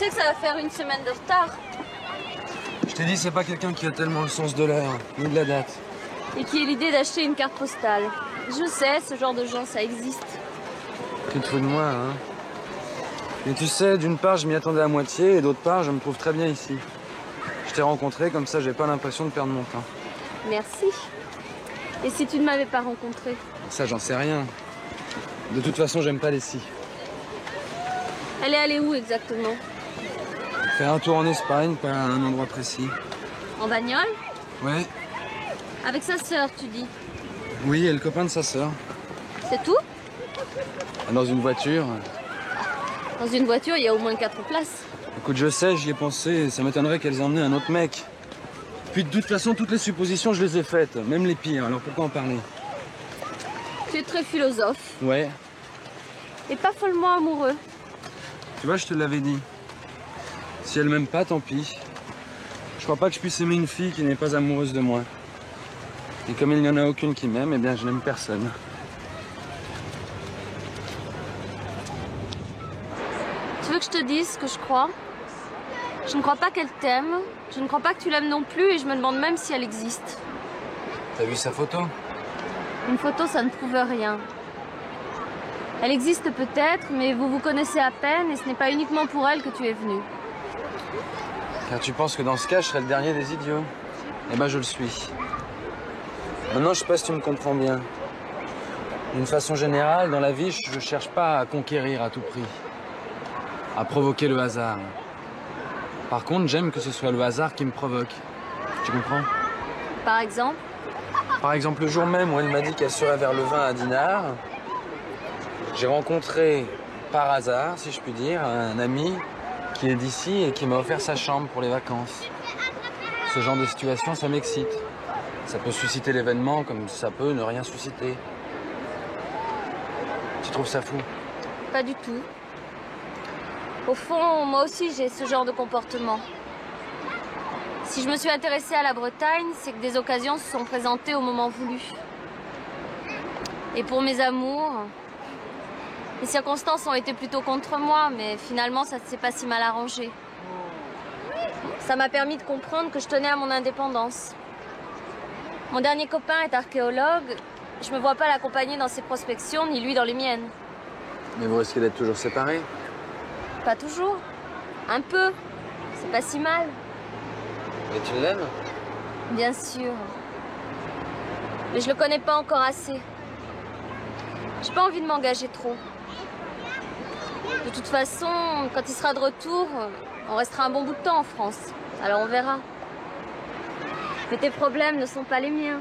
sais que ça va faire une semaine de retard. Je t'ai dit, c'est pas quelqu'un qui a tellement le sens de l'heure, ni de la date. Et qui ait l'idée d'acheter une carte postale. Je sais, ce genre de gens, ça existe. Tu te fous de moi, hein? Mais tu sais, d'une part, je m'y attendais à moitié, et d'autre part, je me trouve très bien ici. Je t'ai rencontré, comme ça, j'ai pas l'impression de perdre mon temps. Merci. Et si tu ne m'avais pas rencontré? Ça, j'en sais rien. De toute façon, j'aime pas les scies. Elle est allée où exactement? Faire un tour en Espagne, pas à un endroit précis. En bagnole? Ouais. Avec sa sœur, tu dis? Oui, et le copain de sa sœur. C'est tout? Dans une voiture. Dans une voiture, il y a au moins 4 places. Écoute, je sais, j'y ai pensé, et ça m'étonnerait qu'elles aient emmené un autre mec. Puis de toute façon, toutes les suppositions, je les ai faites, même les pires, alors pourquoi en parler? Tu es très philosophe. Ouais. Et pas follement amoureux. Tu vois, je te l'avais dit. Si elle m'aime pas, tant pis. Je crois pas que je puisse aimer une fille qui n'est pas amoureuse de moi. Et comme il n'y en a aucune qui m'aime, eh bien je n'aime personne. Tu veux que je te dise ce que je crois? Je ne crois pas qu'elle t'aime. Je ne crois pas que tu l'aimes non plus et je me demande même si elle existe. T'as vu sa photo? Une photo, ça ne prouve rien. Elle existe peut-être, mais vous vous connaissez à peine et ce n'est pas uniquement pour elle que tu es venu. Car tu penses que dans ce cas, je serais le dernier des idiots? Eh ben, je le suis. Maintenant, je sais pas si tu me comprends bien. D'une façon générale, dans la vie, je cherche pas à conquérir à tout prix. À provoquer le hasard. Par contre, j'aime que ce soit le hasard qui me provoque. Tu comprends? Par exemple? Par exemple, le jour même où elle m'a dit qu'elle serait vers le vin à Dinard, j'ai rencontré, par hasard, si je puis dire, un ami qui est d'ici et qui m'a offert sa chambre pour les vacances. Ce genre de situation, ça m'excite. Ça peut susciter l'événement comme ça peut ne rien susciter. Tu trouves ça fou? Pas du tout. Au fond, moi aussi, j'ai ce genre de comportement. Si je me suis intéressée à la Bretagne, c'est que des occasions se sont présentées au moment voulu. Et pour mes amours, les circonstances ont été plutôt contre moi, mais finalement, ça ne s'est pas si mal arrangé. Ça m'a permis de comprendre que je tenais à mon indépendance. Mon dernier copain est archéologue. Je ne me vois pas l'accompagner dans ses prospections, ni lui dans les miennes. Mais vous risquez d'être toujours séparés? Pas toujours. Un peu. C'est pas si mal. Et tu l'aimes? Bien sûr. Mais je le connais pas encore assez. J'ai pas envie de m'engager trop. De toute façon, quand il sera de retour, on restera un bon bout de temps en France. Alors on verra. Mais tes problèmes ne sont pas les miens.